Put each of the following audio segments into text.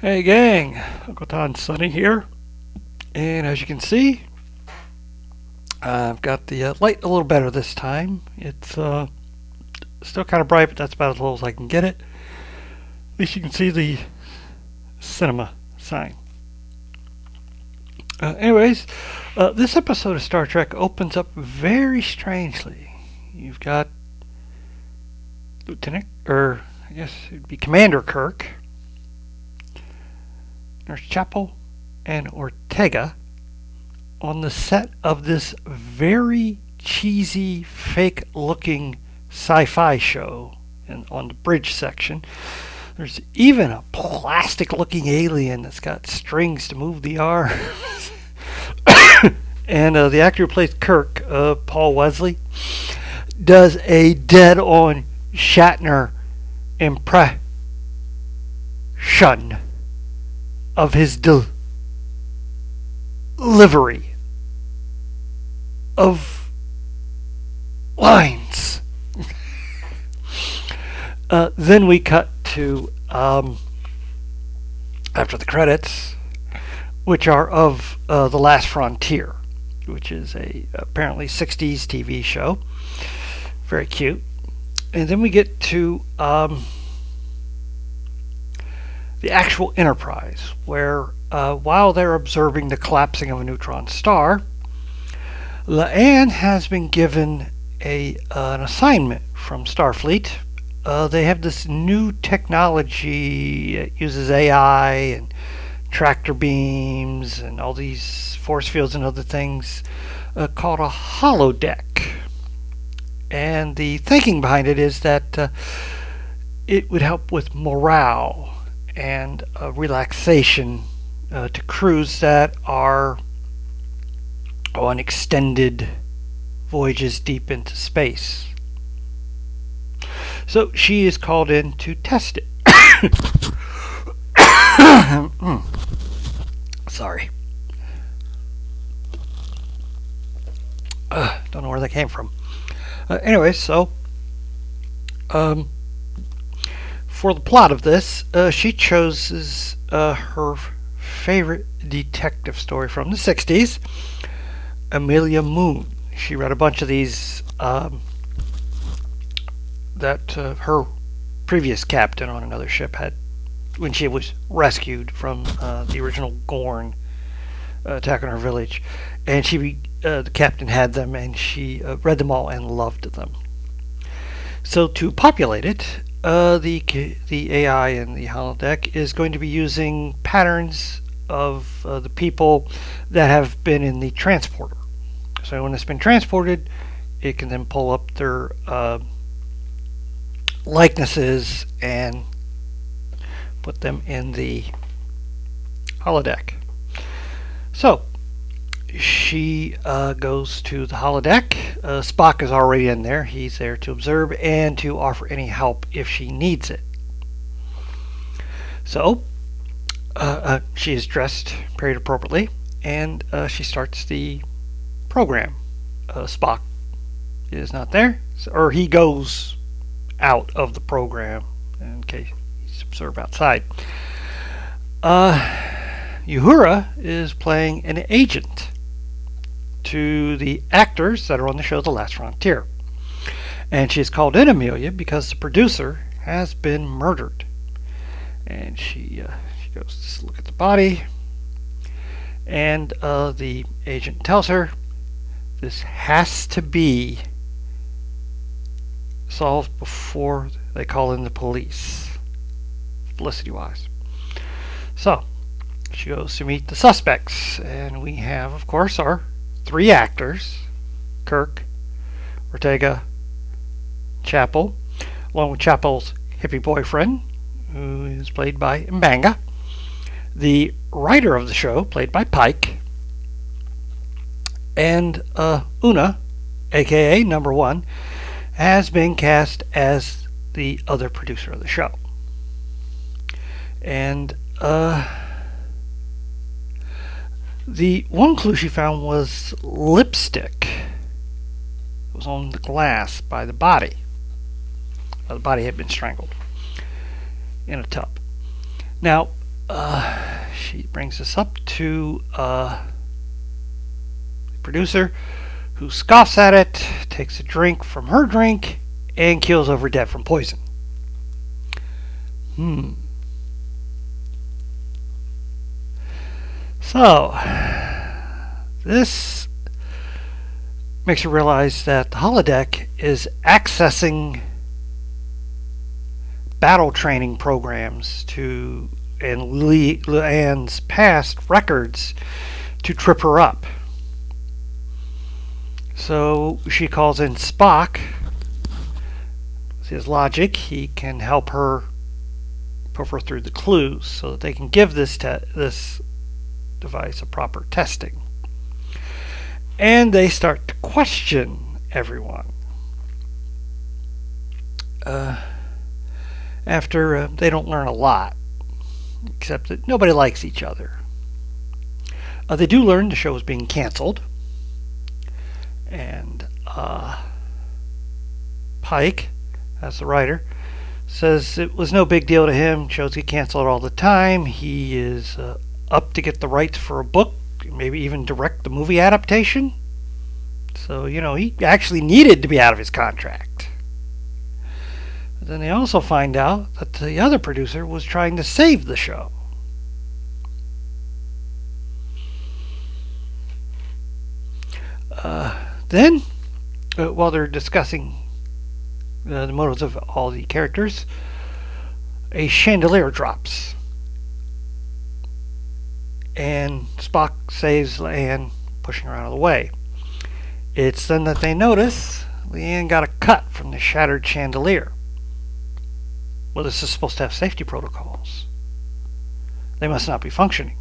Hey gang, Uncle Todd and Sonny here, and as you can see, I've got the light a little better this time. It's still kind of bright, but that's about as low as I can get it. At least you can see the cinema sign. This episode of Star Trek opens up very strangely. You've got Lieutenant, or I guess it'd be Commander Kirk, Nurse Chapel, and Ortega on the set of this very cheesy, fake-looking sci-fi show. And on the bridge section, there's even a plastic-looking alien that's got strings to move the arms. And the actor who plays Kirk, Paul Wesley, does a dead-on Shatner impression of his delivery of lines. Then we cut to after the credits, which are of The Last Frontier, which is a apparently 60s TV show. Very cute. And then we get to the actual Enterprise, where while they're observing the collapsing of a neutron star, La'an has been given an assignment from Starfleet. They have this new technology. It uses AI and tractor beams and all these force fields and other things called a holodeck. And the thinking behind it is that it would help with morale and relaxation to crews that are on extended voyages deep into space. So she is called in to test it. Sorry. Don't know where that came from. For the plot of this, she chooses her favorite detective story from the 60s, Amelia Moon. She read a bunch of these that her previous captain on another ship had when she was rescued from the original Gorn attack on her village. And the captain had them, and she read them all and loved them. So to populate it, the AI in the holodeck is going to be using patterns of the people that have been in the transporter. So when it's been transported, it can then pull up their likenesses and put them in the holodeck. So she goes to the holodeck. Spock is already in there. He's there to observe and to offer any help if she needs it. So she is dressed very appropriately, and she starts the program. Spock is not there, or he goes out of the program in case he's observed outside. Uhura is playing an agent to the actors that are on the show The Last Frontier. And she's called in Amelia because the producer has been murdered. And she goes to look at the body, and the agent tells her this has to be solved before they call in the police, publicity-wise. So she goes to meet the suspects, and we have, of course, our three actors: Kirk, Ortega, Chapel, along with Chapel's hippie boyfriend, who is played by M'Banga, the writer of the show, played by Pike, and Una, aka Number One, has been cast as the other producer of the show. And the one clue she found was lipstick. It was on the glass by the body. The body had been strangled in a tub. Now, She brings this up to the producer, who scoffs at it, takes a drink from her drink, and kills over dead from poison. So, this makes you realize that the holodeck is accessing battle training programs to and Leanne's past records to trip her up. So she calls in Spock. With his logic, he can help her put her through the clues so that they can give this device a proper testing. And they start to question everyone. After they don't learn a lot, except that nobody likes each other. They do learn the show is being canceled, and Pike, as the writer, says it was no big deal to him. Shows get canceled all the time. He is up to get the rights for a book, maybe even direct the movie adaptation. So, he actually needed to be out of his contract. But then they also find out that the other producer was trying to save the show. Then, while they're discussing the motives of all the characters, a chandelier drops. And Spock saves Leanne, pushing her out of the way. It's then that they notice Leanne got a cut from the shattered chandelier. Well, this is supposed to have safety protocols. They must not be functioning.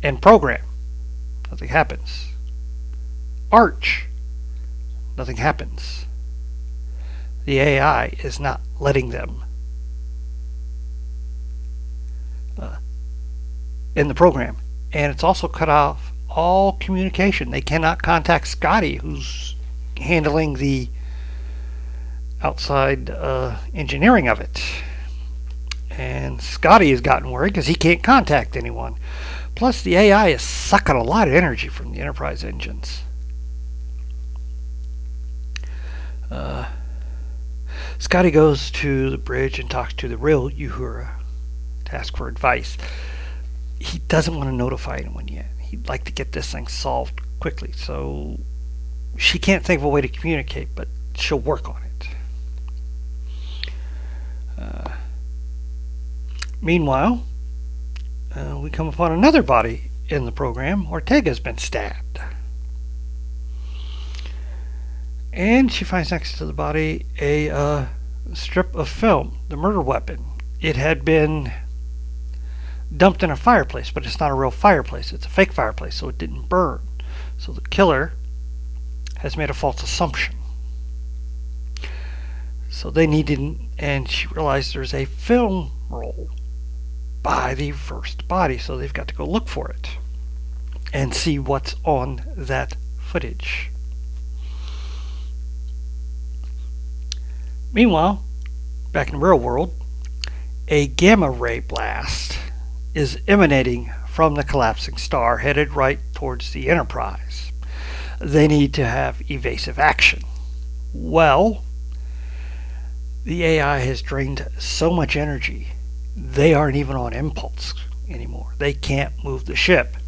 And program. Nothing happens. Arch. Nothing happens. The AI is not letting them in the program. And it's also cut off all communication. They cannot contact Scotty, who's handling the outside engineering of it. And Scotty has gotten worried because he can't contact anyone. Plus, the AI is sucking a lot of energy from the Enterprise engines. Scotty goes to the bridge and talks to the real Uhura to ask for advice. He doesn't want to notify anyone yet. He'd like to get this thing solved quickly. So she can't think of a way to communicate, but she'll work on it. Meanwhile, we come upon another body in the program. Ortega's been stabbed. And she finds next to the body a strip of film, the murder weapon. It had been dumped in a fireplace, but it's not a real fireplace. It's a fake fireplace, so it didn't burn. So the killer has made a false assumption. So they needed, and she realized there's a film roll by the first body, so they've got to go look for it and see what's on that footage. Meanwhile, back in the real world, a gamma ray blast is emanating from the collapsing star, headed right towards the Enterprise. They need to have evasive action. Well, the AI has drained so much energy, they aren't even on impulse anymore. They can't move the ship.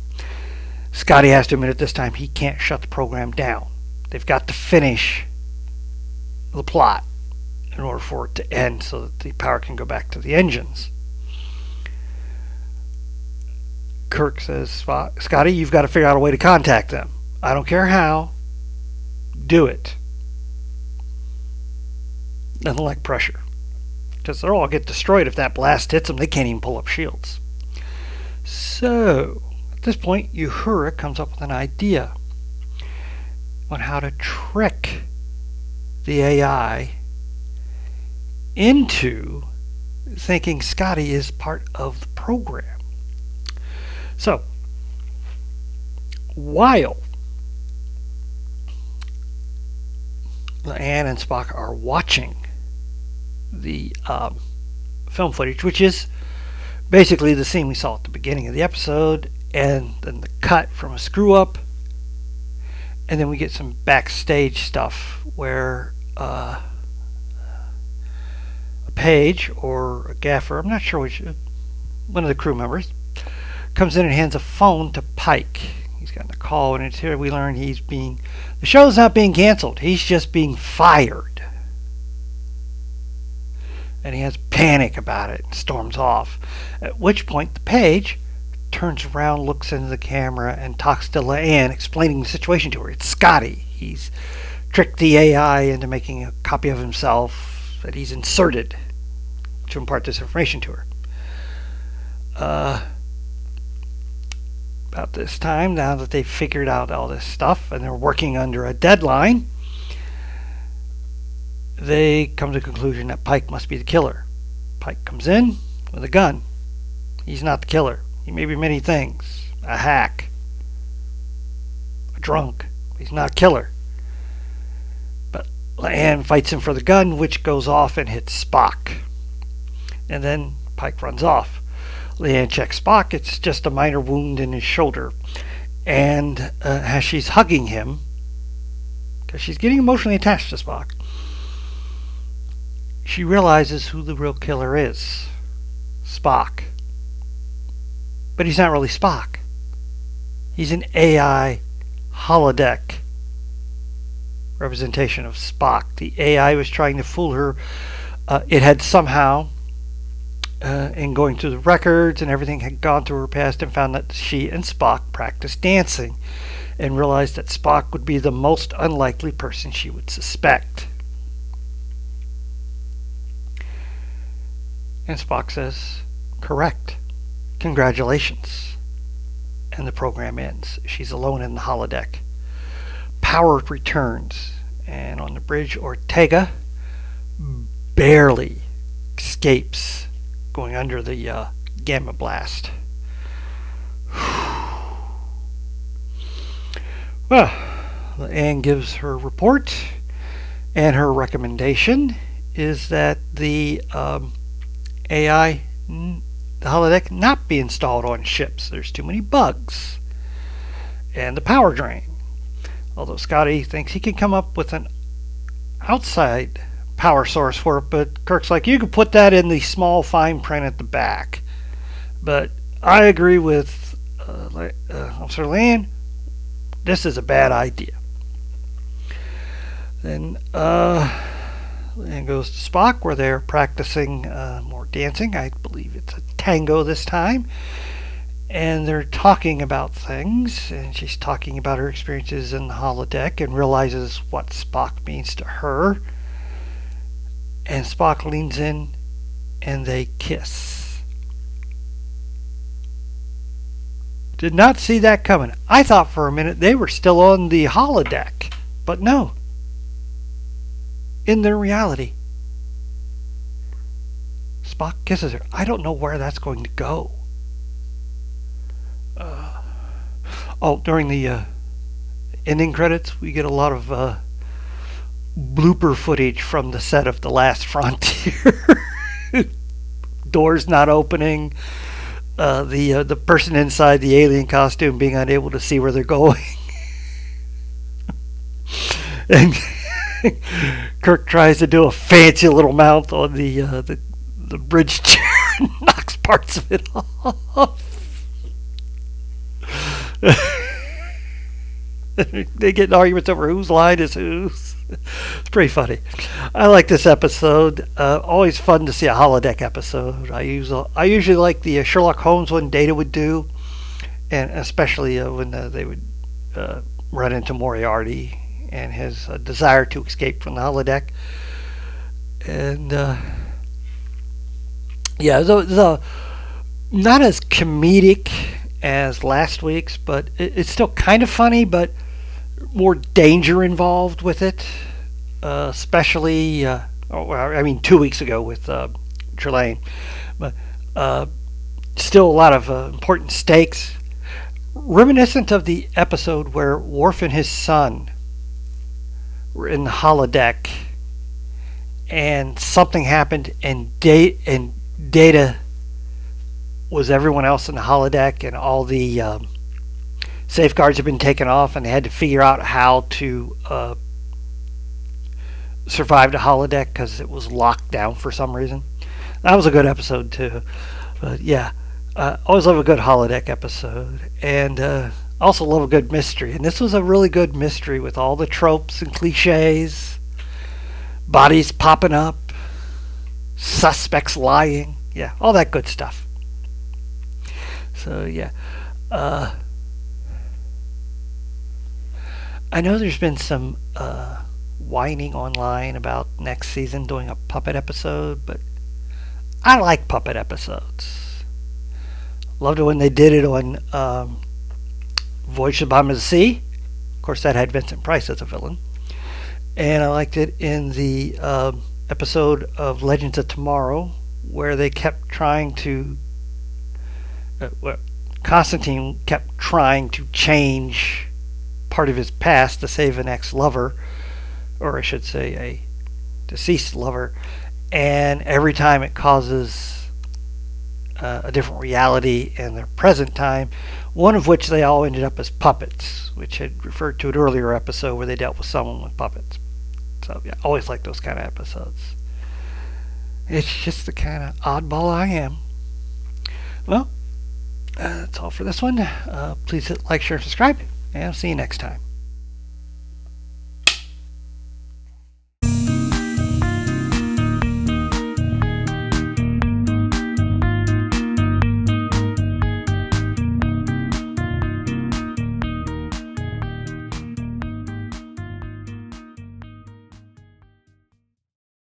Scotty has to admit at this time he can't shut the program down. They've got to finish the plot in order for it to end so that the power can go back to the engines. Kirk says, Scotty, you've got to figure out a way to contact them. I don't care how. Do it. Nothing like pressure. Because they'll all get destroyed if that blast hits them. They can't even pull up shields. So, at this point, Uhura comes up with an idea on how to trick the AI into thinking Scotty is part of the program. So, while Leanne and Spock are watching the film footage, which is Basically, the scene we saw at the beginning of the episode, and then the cut from a screw up, and then we get some backstage stuff where a page or a gaffer, I'm not sure which, one of the crew members, comes in and hands a phone to Pike. He's gotten a call, and it's here we learn the show's not being canceled. He's just being fired. And he has panic about it and storms off. At which point the page turns around, looks into the camera, and talks to Leanne, explaining the situation to her. It's Scotty. He's tricked the AI into making a copy of himself that he's inserted to impart this information to her. About this time, now that they've figured out all this stuff and they're working under a deadline, they come to the conclusion that Pike must be the killer. Pike comes in with a gun. He's not the killer. He may be many things. A hack. A drunk. He's not a killer. But Leanne fights him for the gun, which goes off and hits Spock. And then Pike runs off. Leanne checks Spock. It's just a minor wound in his shoulder. And as she's hugging him, because she's getting emotionally attached to Spock, she realizes who the real killer is. Spock. But he's not really Spock. He's an AI holodeck representation of Spock. The AI was trying to fool her. It had somehow, in going through the records and everything, had gone through her past and found that she and Spock practiced dancing, and realized that Spock would be the most unlikely person she would suspect. And Spock says, "Correct. Congratulations." And the program ends. She's alone in the holodeck. Power returns, and on the bridge, Ortega barely escapes going under the gamma blast. Well, Anne gives her report, and her recommendation is that the AI, the holodeck, not be installed on ships. There's too many bugs. And the power drain. Although Scotty thinks he can come up with an outside power source for it, but Kirk's like, you could put that in the small fine print at the back. But I agree with Officer Land. This is a bad idea. Then and goes to Spock, where they're practicing more dancing. I believe it's a tango this time. And they're talking about things, and she's talking about her experiences in the holodeck and realizes what Spock means to her. And Spock leans in and they kiss. Did not see that coming. I thought for a minute they were still on the holodeck, but no. In their reality, Spock kisses her. I don't know where that's going to go. During the ending credits, we get a lot of blooper footage from the set of The Last Frontier. Doors not opening, the person inside the alien costume being unable to see where they're going, and Kirk tries to do a fancy little mount on the bridge chair and knocks parts of it off. They get in arguments over whose line is whose. It's pretty funny. I like this episode. Always fun to see a holodeck episode. I usually like the Sherlock Holmes one Data would do, and especially when they would run into Moriarty and his desire to escape from the holodeck. And the not as comedic as last week's, but it's still kind of funny, but more danger involved with it. Especially, 2 weeks ago with Trelane, but still a lot of important stakes. Reminiscent of the episode where Worf and his son were in the holodeck, and something happened, and Data was everyone else in the holodeck, and all the safeguards had been taken off, and they had to figure out how to survive the holodeck because it was locked down for some reason. That was a good episode too. But yeah, always love a good holodeck episode, and also love a good mystery. And this was a really good mystery with all the tropes and cliches, bodies popping up, suspects lying, yeah, all that good stuff. So yeah, I know there's been some whining online about next season doing a puppet episode, but I like puppet episodes. Loved it when they did it on Voyage to the Bottom of the Sea. Of course, that had Vincent Price as a villain. And I liked it in the episode of Legends of Tomorrow, where they kept trying to. Constantine kept trying to change part of his past to save an ex-lover, or I should say a deceased lover, and every time it causes a different reality in the present time, one of which they all ended up as puppets, which had referred to an earlier episode where they dealt with someone with puppets. So yeah, always like those kind of episodes. It's just the kind of oddball I am. Well, that's all for this one. Please hit like, share, and subscribe, and I'll see you next time.